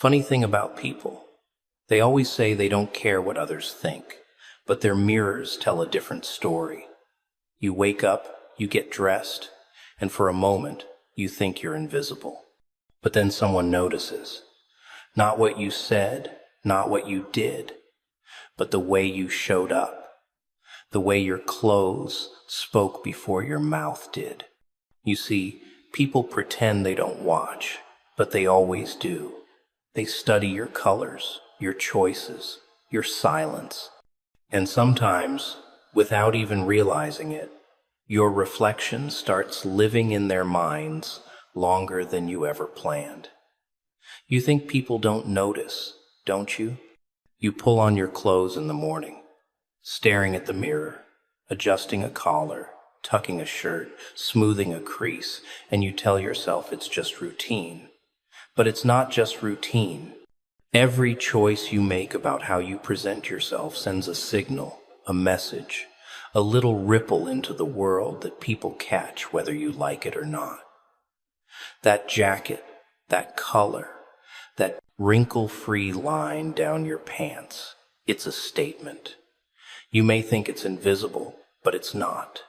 Funny thing about people, they always say they don't care what others think, but their mirrors tell a different story. You wake up, you get dressed, and for a moment, you think you're invisible. But then someone notices. Not what you said, not what you did, but the way you showed up. The way your clothes spoke before your mouth did. You see, people pretend they don't watch, but they always do. They study your colors, your choices, your silence. And sometimes, without even realizing it, your reflection starts living in their minds longer than you ever planned. You think people don't notice, don't you? You pull on your clothes in the morning, staring at the mirror, adjusting a collar, tucking a shirt, smoothing a crease, and you tell yourself it's just routine. But it's not just routine. Every choice you make about how you present yourself sends a signal, a message, a little ripple into the world that people catch whether you like it or not. That jacket, that color, that wrinkle-free line down your pants, it's a statement. You may think it's invisible, but it's not.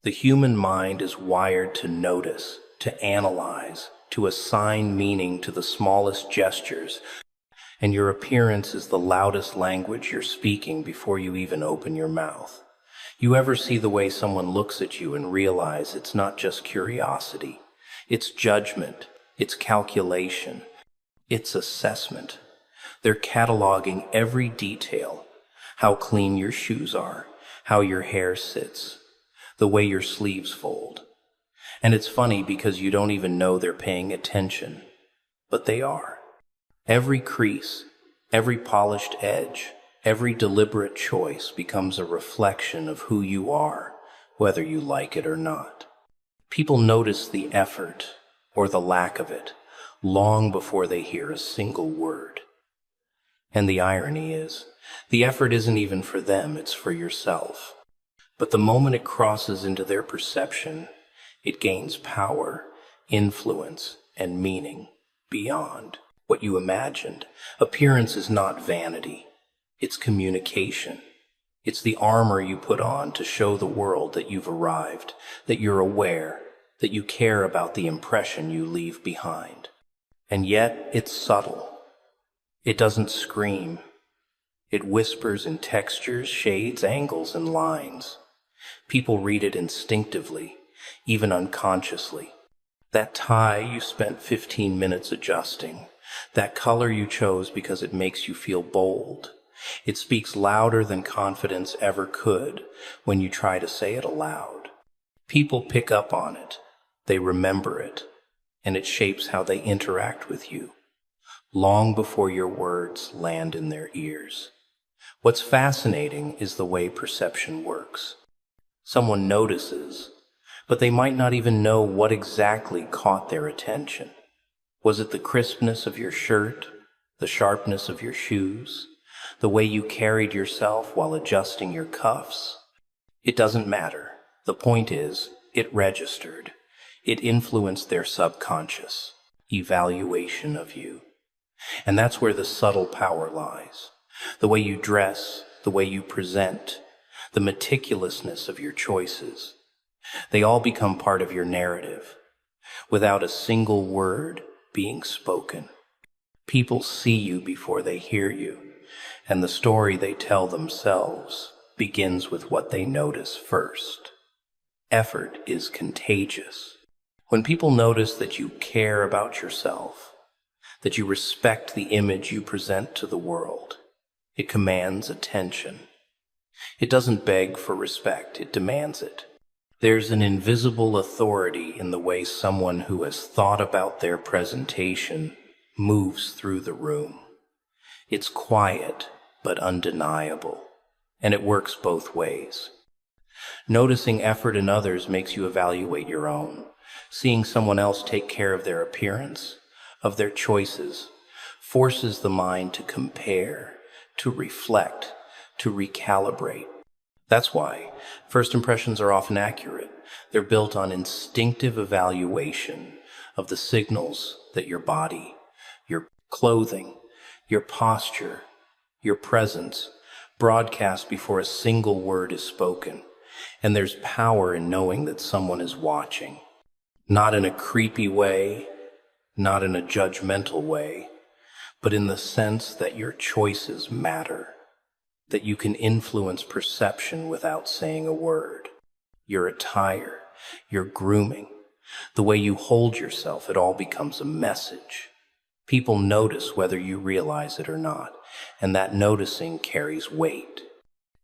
The human mind is wired to notice, to analyze, to assign meaning to the smallest gestures, and your appearance is the loudest language you're speaking before you even open your mouth. You ever see the way someone looks at you and realize it's not just curiosity, it's judgment, it's calculation, it's assessment. They're cataloging every detail, how clean your shoes are, how your hair sits, the way your sleeves fold. And it's funny because you don't even know they're paying attention, but they are. Every crease, every polished edge, every deliberate choice becomes a reflection of who you are, whether you like it or not. People notice the effort, or the lack of it, long before they hear a single word. And the irony is, the effort isn't even for them, it's for yourself. But the moment it crosses into their perception, it gains power, influence, and meaning beyond what you imagined. Appearance is not vanity. It's communication. It's the armor you put on to show the world that you've arrived, that you're aware, that you care about the impression you leave behind. And yet, it's subtle. It doesn't scream. It whispers in textures, shades, angles, and lines. People read it instinctively, even unconsciously. That tie you spent 15 minutes adjusting, that color you chose because it makes you feel bold. It speaks louder than confidence ever could when you try to say it aloud. People pick up on it, they remember it, and it shapes how they interact with you, long before your words land in their ears. What's fascinating is the way perception works. Someone notices, but they might not even know what exactly caught their attention. Was it the crispness of your shirt, the sharpness of your shoes, the way you carried yourself while adjusting your cuffs? It doesn't matter. The point is, it registered. It influenced their subconscious evaluation of you. And that's where the subtle power lies. The way you dress, the way you present, the meticulousness of your choices. They all become part of your narrative, without a single word being spoken. People see you before they hear you, and the story they tell themselves begins with what they notice first. Effort is contagious. When people notice that you care about yourself, that you respect the image you present to the world, it commands attention. It doesn't beg for respect, it demands it. There's an invisible authority in the way someone who has thought about their presentation moves through the room. It's quiet, but undeniable, and it works both ways. Noticing effort in others makes you evaluate your own. Seeing someone else take care of their appearance, of their choices, forces the mind to compare, to reflect, to recalibrate. That's why first impressions are often accurate. They're built on instinctive evaluation of the signals that your body, your Clothing, your posture, your presence broadcast before a single word is spoken. And there's power in knowing that someone is watching. Not in a creepy way, not in a judgmental way, but in the sense that your choices matter, that you can influence perception without saying a word. Your attire, your grooming, the way you hold yourself, it all becomes a message. People notice whether you realize it or not, and that noticing carries weight.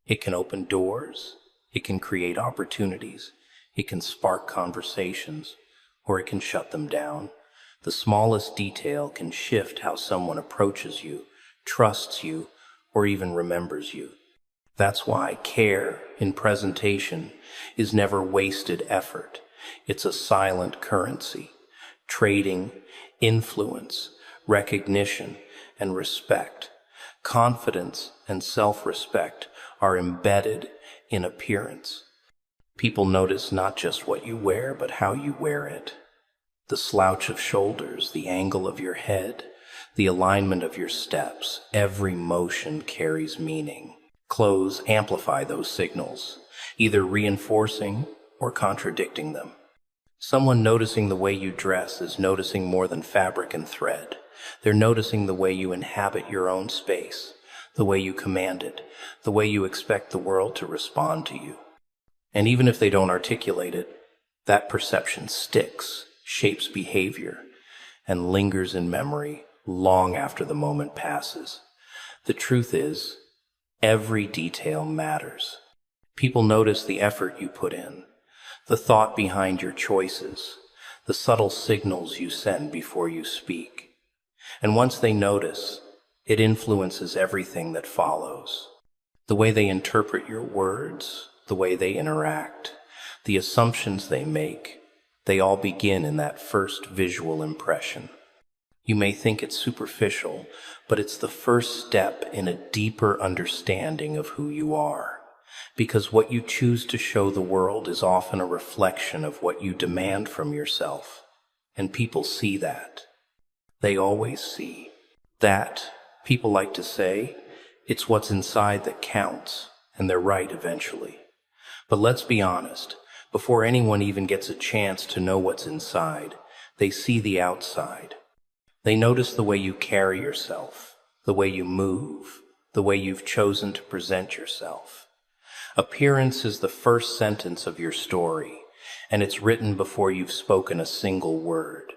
It can open doors, it can create opportunities, it can spark conversations, or it can shut them down. The smallest detail can shift how someone approaches you, trusts you, or even remembers you. That's why care in presentation is never wasted effort. It's a silent currency, trading influence, recognition, and respect. Confidence and self-respect are embedded in appearance. People notice not just what you wear, but how you wear it. The slouch of shoulders, the angle of your head, the alignment of your steps, every motion carries meaning. Clothes amplify those signals, either reinforcing or contradicting them. Someone noticing the way you dress is noticing more than fabric and thread. They're noticing the way you inhabit your own space, the way you command it, the way you expect the world to respond to you. And even if they don't articulate it, that perception sticks, shapes behavior, and lingers in memory long after the moment passes. The truth is, every detail matters. People notice the effort you put in, the thought behind your choices, the subtle signals you send before you speak. And once they notice, it influences everything that follows. The way they interpret your words, the way they interact, the assumptions they make, they all begin in that first visual impression. You may think it's superficial, but it's the first step in a deeper understanding of who you are. Because what you choose to show the world is often a reflection of what you demand from yourself. And people see that. They always see. That, people like to say, it's what's inside that counts, and they're right eventually. But let's be honest, before anyone even gets a chance to know what's inside, they see the outside. They notice the way you carry yourself, the way you move, the way you've chosen to present yourself. Appearance is the first sentence of your story, and it's written before you've spoken a single word.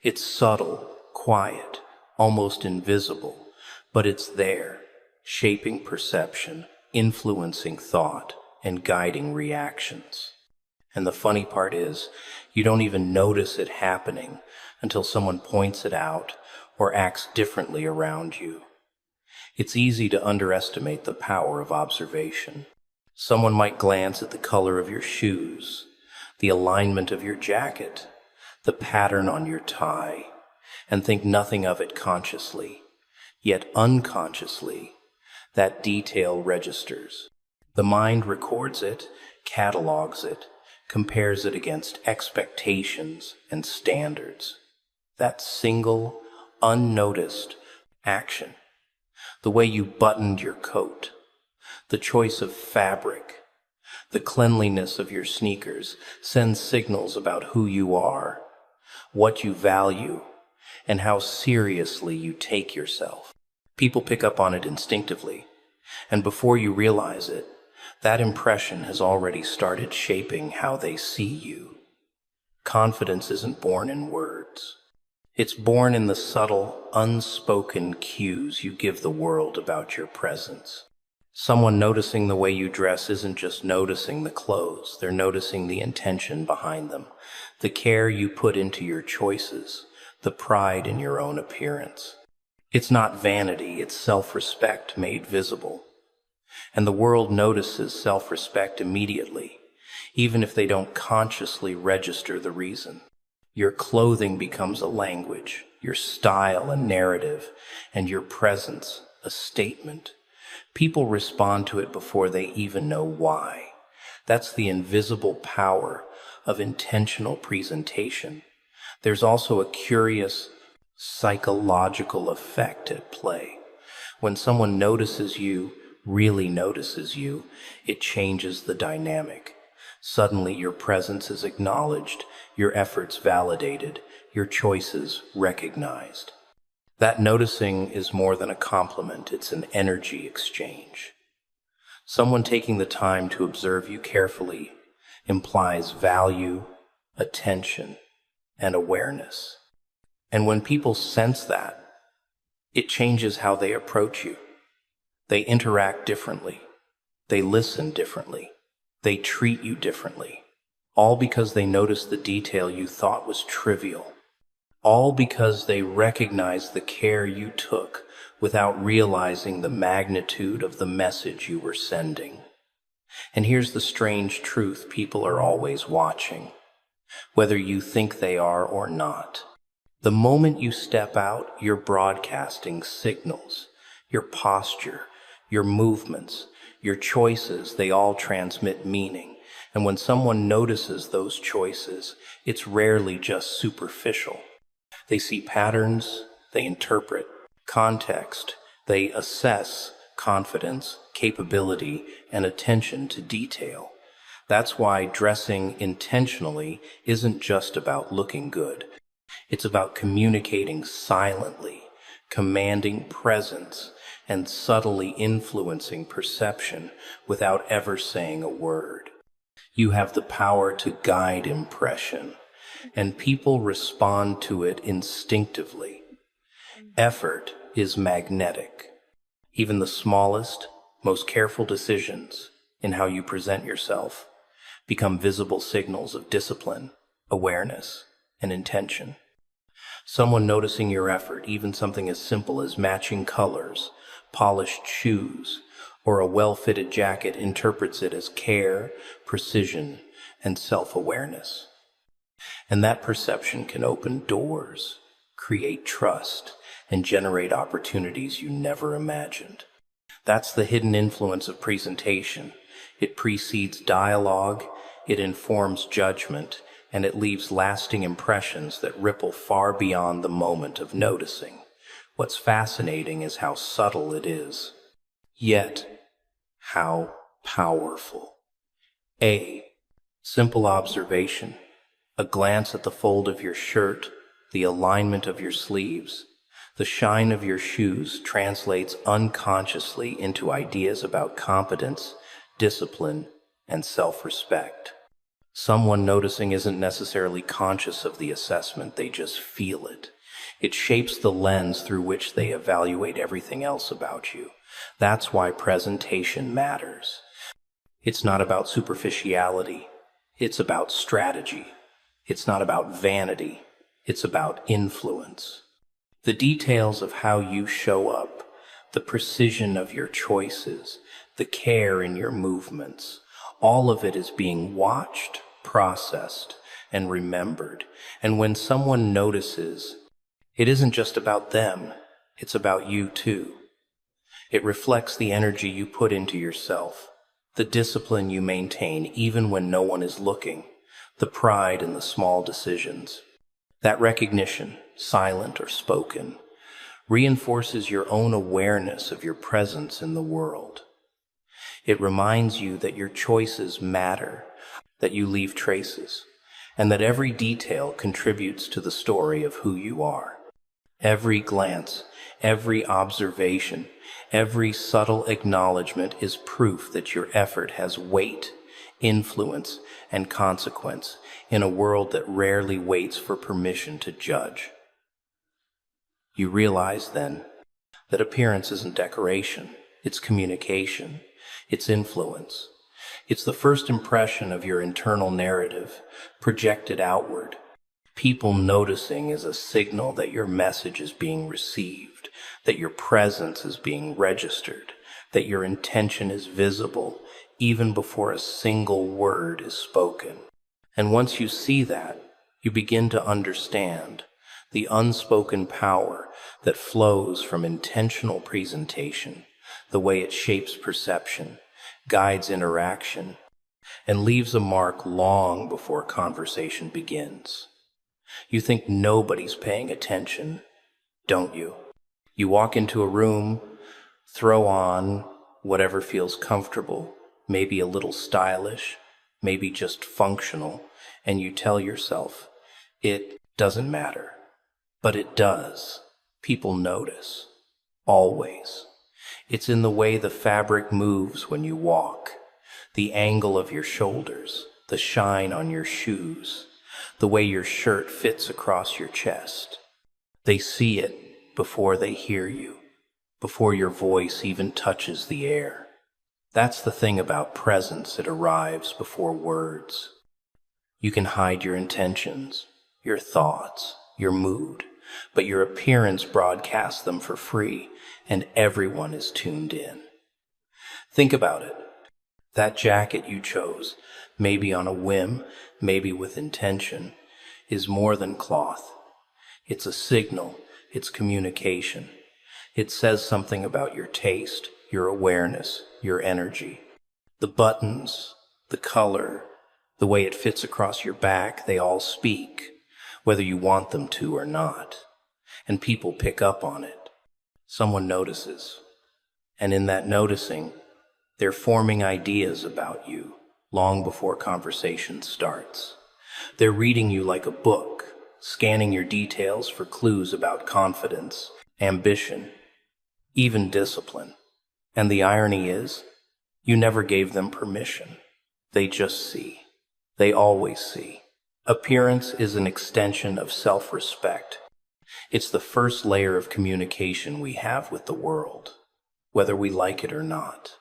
It's subtle, quiet, almost invisible, but it's there, shaping perception, influencing thought, and guiding reactions. And the funny part is, you don't even notice it happening until someone points it out or acts differently around you. It's easy to underestimate the power of observation. Someone might glance at the color of your shoes, the alignment of your jacket, the pattern on your tie, and think nothing of it consciously. Yet unconsciously, that detail registers. The mind records it, catalogs it, compares it against expectations and standards. That single, unnoticed action, the way you buttoned your coat, the choice of fabric, the cleanliness of your sneakers sends signals about who you are, what you value, and how seriously you take yourself. People pick up on it instinctively, and before you realize it, that impression has already started shaping how they see you. Confidence isn't born in words. It's born in the subtle, unspoken cues you give the world about your presence. Someone noticing the way you dress isn't just noticing the clothes, they're noticing the intention behind them, the care you put into your choices, the pride in your own appearance. It's not vanity, it's self-respect made visible. And the world notices self-respect immediately, even if they don't consciously register the reason. Your clothing becomes a language, your style a narrative, and your presence a statement. People respond to it before they even know why. That's the invisible power of intentional presentation. There's also a curious, psychological effect at play. When someone notices you, really notices you, it changes the dynamic. Suddenly your presence is acknowledged, your efforts validated, your choices recognized. That noticing is more than a compliment, it's an energy exchange. Someone taking the time to observe you carefully implies value, attention, and awareness. And when people sense that, it changes how they approach you. They interact differently. They listen differently. They treat you differently. All because they noticed the detail you thought was trivial. All because they recognized the care you took without realizing the magnitude of the message you were sending. And here's the strange truth: people are always watching, whether you think they are or not. The moment you step out, you're broadcasting signals. Your posture, your movements, your choices, they all transmit meaning. And when someone notices those choices, it's rarely just superficial. They see patterns, they interpret context, they assess confidence, capability, and attention to detail. That's why dressing intentionally isn't just about looking good. It's about communicating silently, commanding presence, and subtly influencing perception without ever saying a word. You have the power to guide impression, and people respond to it instinctively. Effort is magnetic. Even the smallest, most careful decisions in how you present yourself become visible signals of discipline, awareness, and intention. Someone noticing your effort, even something as simple as matching colors, polished shoes, or a well-fitted jacket, interprets it as care, precision, and self-awareness. And that perception can open doors, create trust, and generate opportunities you never imagined. That's the hidden influence of presentation. It precedes dialogue, it informs judgment, and it leaves lasting impressions that ripple far beyond the moment of noticing. What's fascinating is how subtle it is, yet how powerful. A simple observation, a glance at the fold of your shirt, the alignment of your sleeves, the shine of your shoes translates unconsciously into ideas about competence, discipline, and self-respect. Someone noticing isn't necessarily conscious of the assessment, they just feel it. It shapes the lens through which they evaluate everything else about you. That's why presentation matters. It's not about superficiality, it's about strategy. It's not about vanity, it's about influence. The details of how you show up, the precision of your choices, the care in your movements, all of it is being watched, processed, and remembered. And when someone notices, it isn't just about them, it's about you too. It reflects the energy you put into yourself, the discipline you maintain even when no one is looking, the pride in the small decisions. That recognition, silent or spoken, reinforces your own awareness of your presence in the world. It reminds you that your choices matter, that you leave traces, and that every detail contributes to the story of who you are. Every glance, every observation, every subtle acknowledgement is proof that your effort has weight, influence, and consequence in a world that rarely waits for permission to judge. You realize then that appearance isn't decoration, it's communication, it's influence. It's the first impression of your internal narrative, projected outward. People noticing is a signal that your message is being received, that your presence is being registered, that your intention is visible, even before a single word is spoken. And once you see that, you begin to understand the unspoken power that flows from intentional presentation, the way it shapes perception, guides interaction, and leaves a mark long before conversation begins. You think nobody's paying attention, don't you? You walk into a room, throw on whatever feels comfortable, maybe a little stylish, maybe just functional, and you tell yourself, it doesn't matter. But it does. People notice. Always. It's in the way the fabric moves when you walk, the angle of your shoulders, the shine on your shoes, the way your shirt fits across your chest. They see it before they hear you, before your voice even touches the air. That's the thing about presence, it arrives before words. You can hide your intentions, your thoughts, your mood, but your appearance broadcasts them for free, and everyone is tuned in. Think about it. That jacket you chose, maybe on a whim, maybe with intention, is more than cloth. It's a signal, it's communication. It says something about your taste, your awareness, your energy. The buttons, the color, the way it fits across your back, they all speak, whether you want them to or not. And people pick up on it. Someone notices. And in that noticing, they're forming ideas about you long before conversation starts. They're reading you like a book, scanning your details for clues about confidence, ambition, even discipline. And the irony is, you never gave them permission. They just see. They always see. Appearance is an extension of self-respect. It's the first layer of communication we have with the world, whether we like it or not.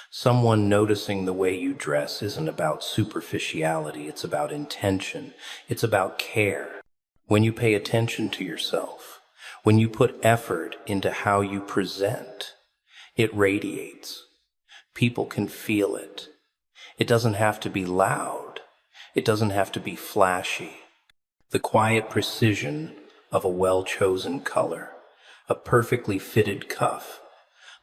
Someone noticing the way you dress isn't about superficiality, it's about intention, it's about care. When you pay attention to yourself, when you put effort into how you present, it radiates. People can feel it. It doesn't have to be loud. It doesn't have to be flashy. The quiet precision of a well-chosen color, a perfectly fitted cuff,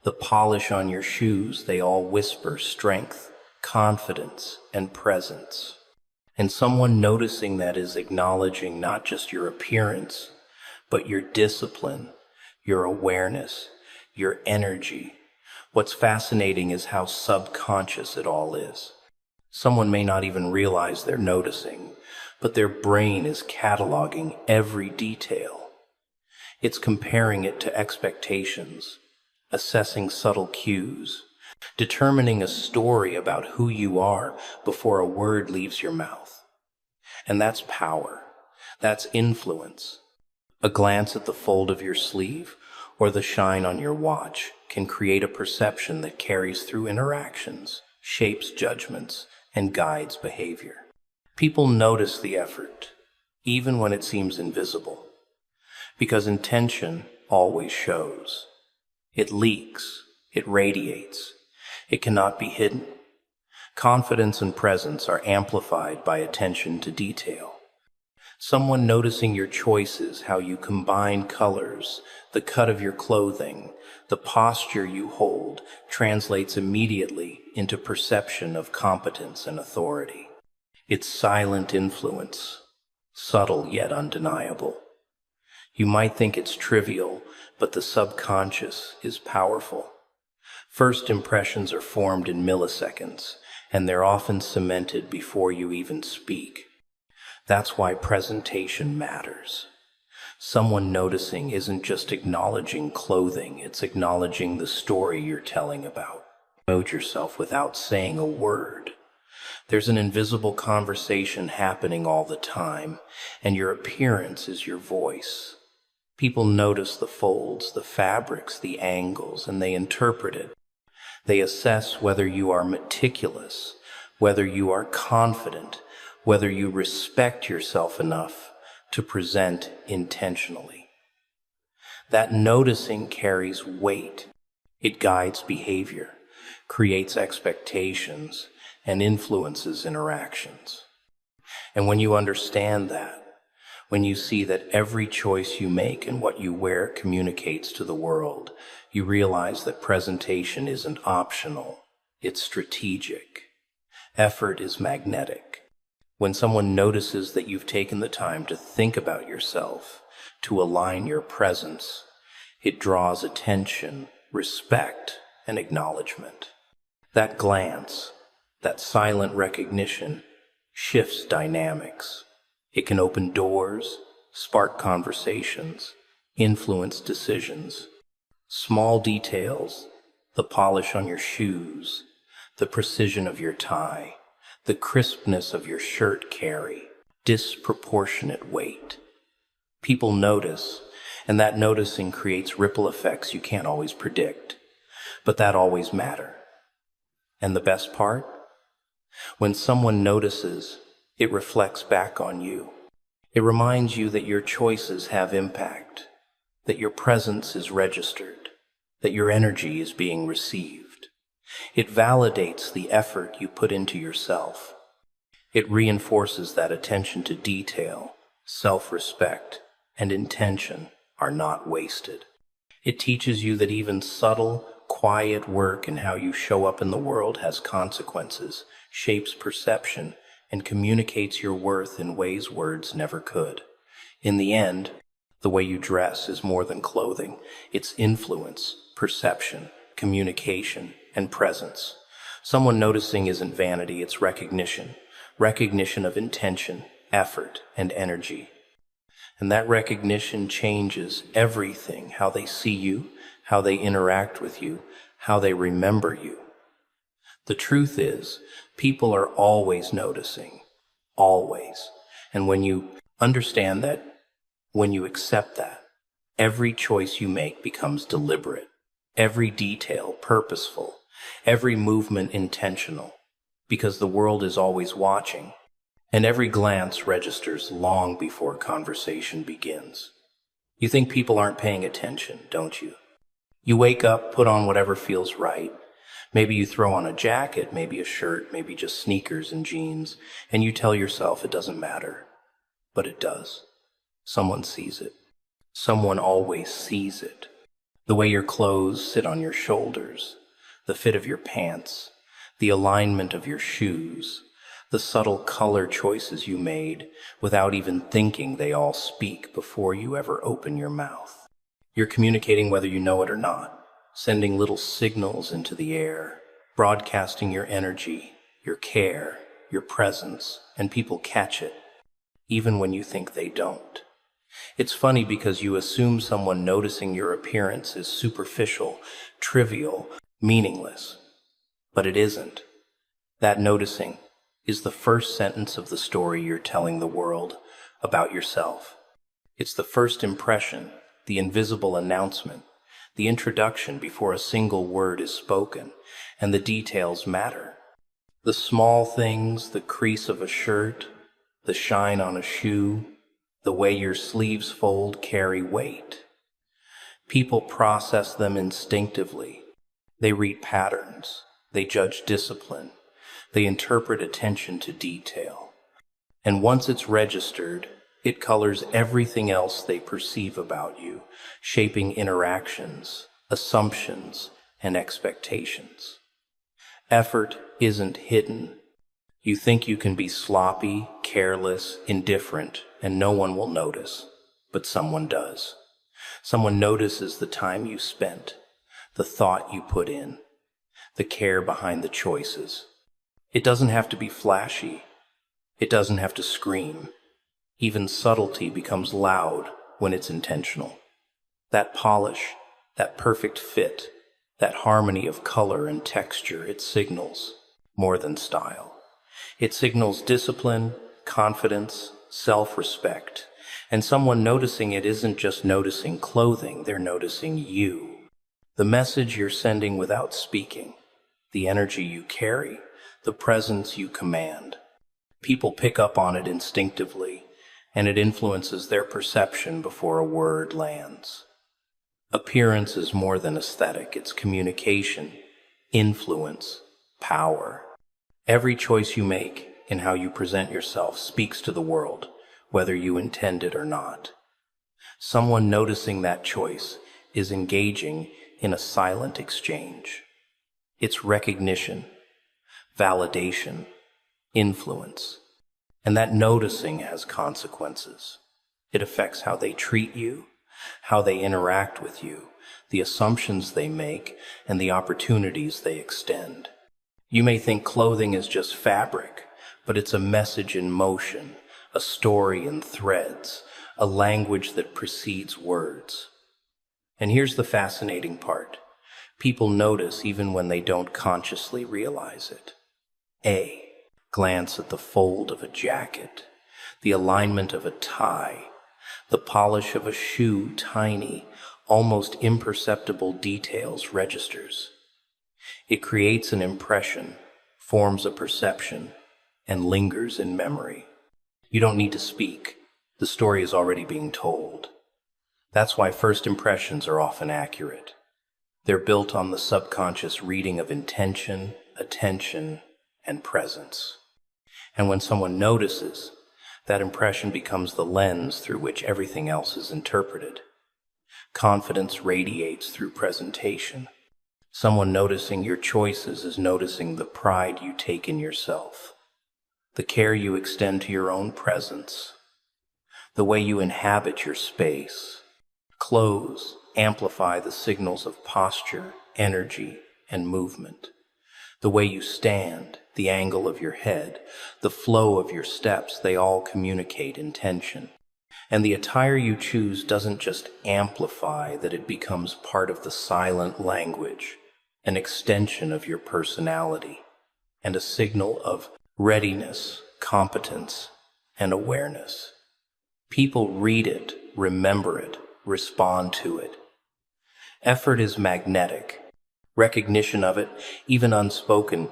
the polish on your shoes, they all whisper strength, confidence, and presence. And someone noticing that is acknowledging not just your appearance, but your discipline, your awareness, your energy. What's fascinating is how subconscious it all is. Someone may not even realize they're noticing, but their brain is cataloging every detail. It's comparing it to expectations, assessing subtle cues, determining a story about who you are before a word leaves your mouth. And that's power. That's influence. A glance at the fold of your sleeve or the shine on your watch can create a perception that carries through interactions, shapes judgments, and guides behavior. People notice the effort, even when it seems invisible, because intention always shows. It leaks, it radiates, it cannot be hidden. Confidence and presence are amplified by attention to detail. Someone noticing your choices, how you combine colors, the cut of your clothing, the posture you hold, translates immediately into perception of competence and authority. It's silent influence, subtle yet undeniable. You might think it's trivial, but the subconscious is powerful. First impressions are formed in milliseconds, and they're often cemented before you even speak. That's why presentation matters. Someone noticing isn't just acknowledging clothing, it's acknowledging the story you're telling about. Promote yourself without saying a word. There's an invisible conversation happening all the time, and your appearance is your voice. People notice the folds, the fabrics, the angles, and they interpret it. They assess whether you are meticulous, whether you are confident, whether you respect yourself enough to present intentionally. That noticing carries weight. It guides behavior, creates expectations, and influences interactions. And when you understand that, when you see that every choice you make and what you wear communicates to the world, you realize that presentation isn't optional, it's strategic. Effort is magnetic. When someone notices that you've taken the time to think about yourself, to align your presence. It draws attention, respect, and acknowledgement. That glance, that silent recognition, shifts dynamics. It can open doors, spark conversations, influence decisions. Small details, the polish on your shoes, the precision of your tie, the crispness of your shirt carry disproportionate weight. People notice, and that noticing creates ripple effects you can't always predict, but that always matter. And the best part? When someone notices, it reflects back on you. It reminds you that your choices have impact, that your presence is registered, that your energy is being received. It validates the effort you put into yourself. It reinforces that attention to detail, self-respect, and intention are not wasted. It teaches you that even subtle, quiet work in how you show up in the world has consequences, shapes perception, and communicates your worth in ways words never could. In the end, the way you dress is more than clothing. It's influence, perception, communication, and presence. Someone noticing isn't vanity, it's recognition. Recognition of intention, effort, and energy. And that recognition changes everything, how they see you, how they interact with you, how they remember you. The truth is, people are always noticing, always. And when you understand that, when you accept that, every choice you make becomes deliberate, every detail purposeful, every movement intentional, because the world is always watching, and every glance registers long before conversation begins. You think people aren't paying attention, don't you? You wake up, put on whatever feels right. Maybe you throw on a jacket, maybe a shirt, maybe just sneakers and jeans, and you tell yourself it doesn't matter. But it does. Someone sees it. Someone always sees it. The way your clothes sit on your shoulders, the fit of your pants, the alignment of your shoes, the subtle color choices you made without even thinking, they all speak before you ever open your mouth. You're communicating whether you know it or not, sending little signals into the air, broadcasting your energy, your care, your presence, and people catch it, even when you think they don't. It's funny because you assume someone noticing your appearance is superficial, trivial, meaningless. But it isn't. That noticing is the first sentence of the story you're telling the world about yourself. It's the first impression, the invisible announcement, the introduction before a single word is spoken, and the details matter. The small things, the crease of a shirt, the shine on a shoe, the way your sleeves fold carry weight. People process them instinctively. They read patterns. They judge discipline. They interpret attention to detail. And once it's registered, it colors everything else they perceive about you, shaping interactions, assumptions, and expectations. Effort isn't hidden. You think you can be sloppy, careless, indifferent, and no one will notice. But someone does. Someone notices the time you spent, the thought you put in, the care behind the choices. It doesn't have to be flashy. It doesn't have to scream. Even subtlety becomes loud when it's intentional. That polish, that perfect fit, that harmony of color and texture, it signals more than style. It signals discipline, confidence, self-respect. And someone noticing it isn't just noticing clothing, they're noticing you. The message you're sending without speaking, the energy you carry, the presence you command. People pick up on it instinctively, and it influences their perception before a word lands. Appearance is more than aesthetic, it's communication, influence, power. Every choice you make in how you present yourself speaks to the world, whether you intend it or not. Someone noticing that choice is engaging in a silent exchange. It's recognition, validation, influence, and that noticing has consequences. It affects how they treat you, how they interact with you, the assumptions they make, and the opportunities they extend. You may think clothing is just fabric, but it's a message in motion, a story in threads, a language that precedes words. And here's the fascinating part. People notice even when they don't consciously realize it. A. Glance at the fold of a jacket, the alignment of a tie, the polish of a shoe. Tiny, almost imperceptible details registers. It creates an impression, forms a perception, and lingers in memory. You don't need to speak. The story is already being told. That's why first impressions are often accurate. They're built on the subconscious reading of intention, attention, and presence. And when someone notices, that impression becomes the lens through which everything else is interpreted. Confidence radiates through presentation. Someone noticing your choices is noticing the pride you take in yourself, the care you extend to your own presence, the way you inhabit your space. Clothes amplify the signals of posture, energy, and movement. The way you stand, the angle of your head, the flow of your steps, they all communicate intention. And the attire you choose doesn't just amplify that, it becomes part of the silent language, an extension of your personality, and a signal of readiness, competence, and awareness. People read it, remember it, respond to it. Effort is magnetic. Recognition of it, even unspoken,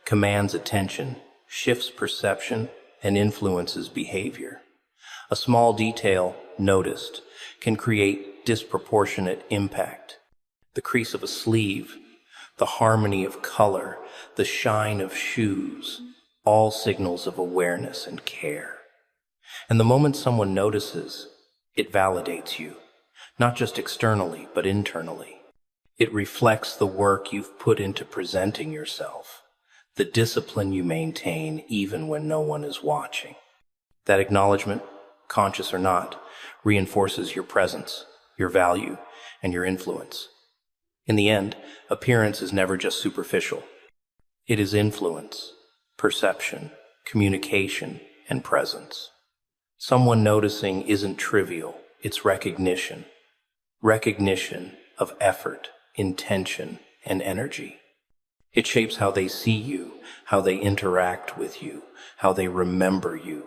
commands attention, shifts perception, and influences behavior. A small detail, noticed, can create disproportionate impact. The crease of a sleeve, the harmony of color, the shine of shoes, all signals of awareness and care. And the moment someone notices, it validates you, not just externally, but internally. It reflects the work you've put into presenting yourself, the discipline you maintain even when no one is watching. That acknowledgement, conscious or not, reinforces your presence, your value, and your influence. In the end, appearance is never just superficial. It is influence, perception, communication, and presence. Someone noticing isn't trivial, it's recognition. Recognition of effort, intention, and energy. It shapes how they see you, how they interact with you, how they remember you.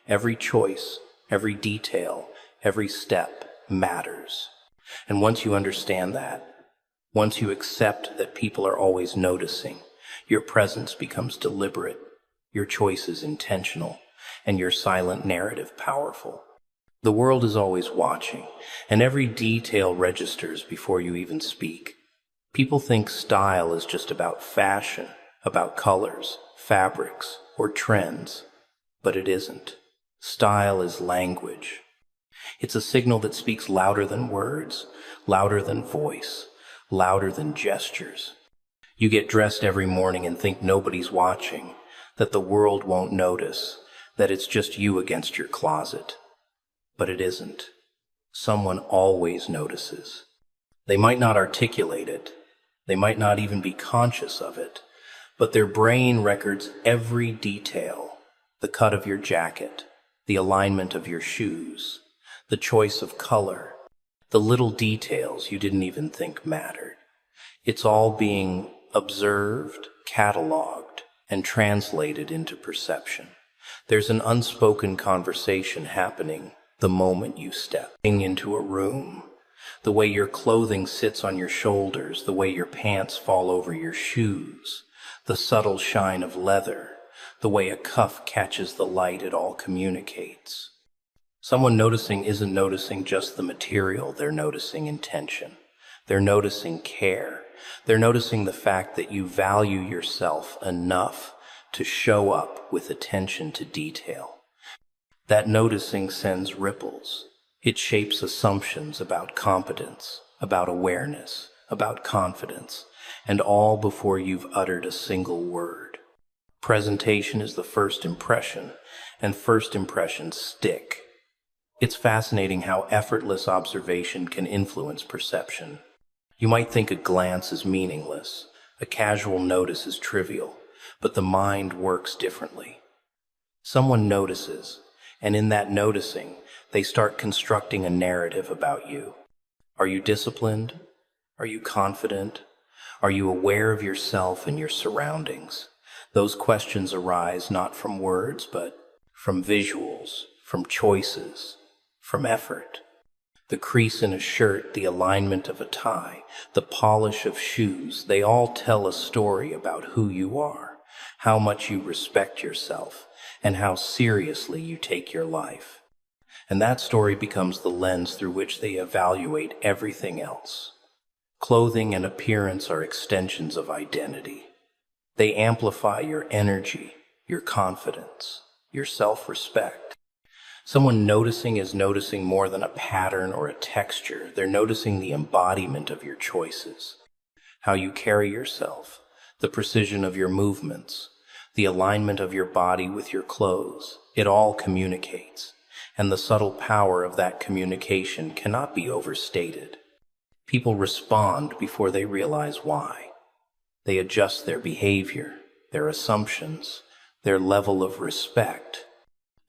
Every choice, every detail, every step matters. And once you understand that, once you accept that people are always noticing, your presence becomes deliberate, your choices intentional, and your silent narrative powerful. The world is always watching, and every detail registers before you even speak. People think style is just about fashion, about colors, fabrics, or trends, but it isn't. Style is language. It's a signal that speaks louder than words, louder than voice, louder than gestures. You get dressed every morning and think nobody's watching, that the world won't notice, that it's just you against your closet. But it isn't. Someone always notices. They might not articulate it. They might not even be conscious of it, but their brain records every detail: the cut of your jacket, the alignment of your shoes, the choice of color, the little details you didn't even think mattered. It's all being observed, cataloged, and translated into perception. There's an unspoken conversation happening the moment you step into a room. The way your clothing sits on your shoulders, the way your pants fall over your shoes, the subtle shine of leather, the way a cuff catches the light, it all communicates. Someone noticing isn't noticing just the material, they're noticing intention. They're noticing care. They're noticing the fact that you value yourself enough to show up with attention to detail. That noticing sends ripples. It shapes assumptions about competence, about awareness, about confidence, and all before you've uttered a single word. Presentation is the first impression, and first impressions stick. It's fascinating how effortless observation can influence perception. You might think a glance is meaningless, a casual notice is trivial, but the mind works differently. Someone notices, and in that noticing, they start constructing a narrative about you. Are you disciplined? Are you confident? Are you aware of yourself and your surroundings? Those questions arise not from words, but from visuals, from choices, from effort. The crease in a shirt, the alignment of a tie, the polish of shoes, they all tell a story about who you are, how much you respect yourself, and how seriously you take your life. And that story becomes the lens through which they evaluate everything else. Clothing and appearance are extensions of identity. They amplify your energy, your confidence, your self-respect. Someone noticing is noticing more than a pattern or a texture. They're noticing the embodiment of your choices, how you carry yourself, the precision of your movements, the alignment of your body with your clothes. It all communicates, and the subtle power of that communication cannot be overstated. People respond before they realize why. They adjust their behavior, their assumptions, their level of respect,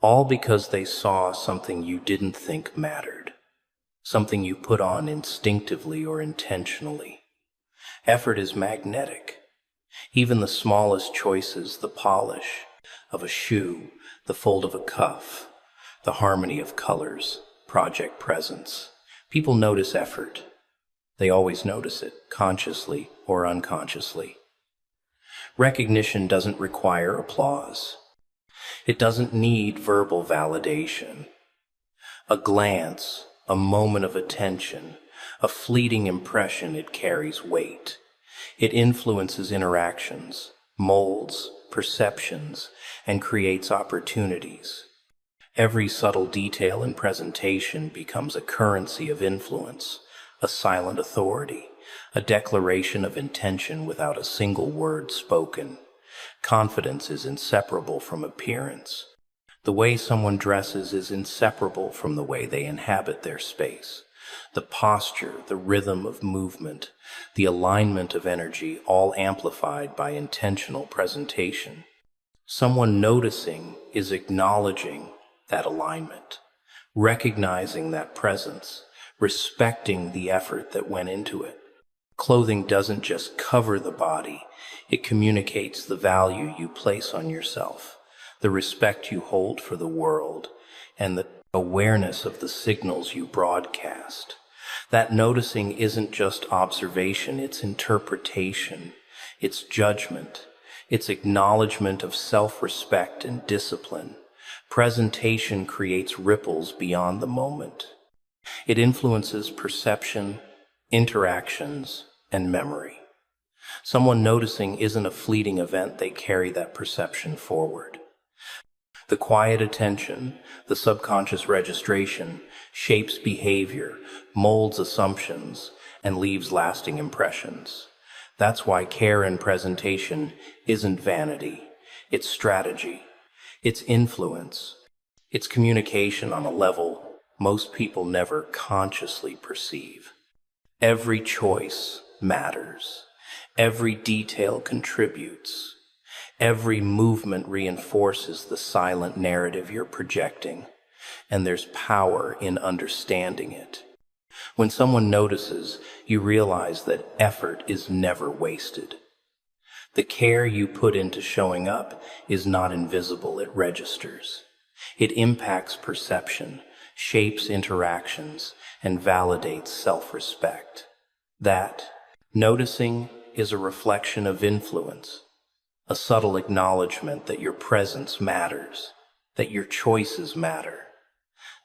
all because they saw something you didn't think mattered, something you put on instinctively or intentionally. Effort is magnetic. Even the smallest choices, the polish of a shoe, the fold of a cuff, the harmony of colors, project presence. People notice effort. They always notice it, consciously or unconsciously. Recognition doesn't require applause. It doesn't need verbal validation. A glance, a moment of attention, a fleeting impression, it carries weight. It influences interactions, molds perceptions, and creates opportunities. Every subtle detail in presentation becomes a currency of influence, a silent authority, a declaration of intention without a single word spoken. Confidence is inseparable from appearance. The way someone dresses is inseparable from the way they inhabit their space. The posture, the rhythm of movement, the alignment of energy, all amplified by intentional presentation. Someone noticing is acknowledging that alignment, recognizing that presence, respecting the effort that went into it. Clothing doesn't just cover the body, it communicates the value you place on yourself, the respect you hold for the world, and the awareness of the signals you broadcast. That noticing isn't just observation, it's interpretation, it's judgment, it's acknowledgement of self-respect and discipline. Presentation creates ripples beyond the moment. It influences perception, interactions, and memory. Someone noticing isn't a fleeting event, they carry that perception forward. The quiet attention, the subconscious registration, shapes behavior, molds assumptions, and leaves lasting impressions. That's why care in presentation isn't vanity, it's strategy, it's influence, it's communication on a level most people never consciously perceive. Every choice matters. Every detail contributes. Every movement reinforces the silent narrative you're projecting, and there's power in understanding it. When someone notices, you realize that effort is never wasted. The care you put into showing up is not invisible, it registers. It impacts perception, shapes interactions, and validates self-respect. That, noticing, is a reflection of influence, a subtle acknowledgement that your presence matters, that your choices matter,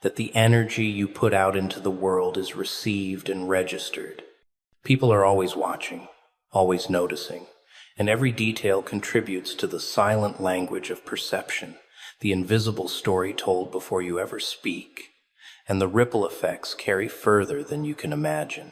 that the energy you put out into the world is received and registered. People are always watching, always noticing, and every detail contributes to the silent language of perception, the invisible story told before you ever speak, and the ripple effects carry further than you can imagine.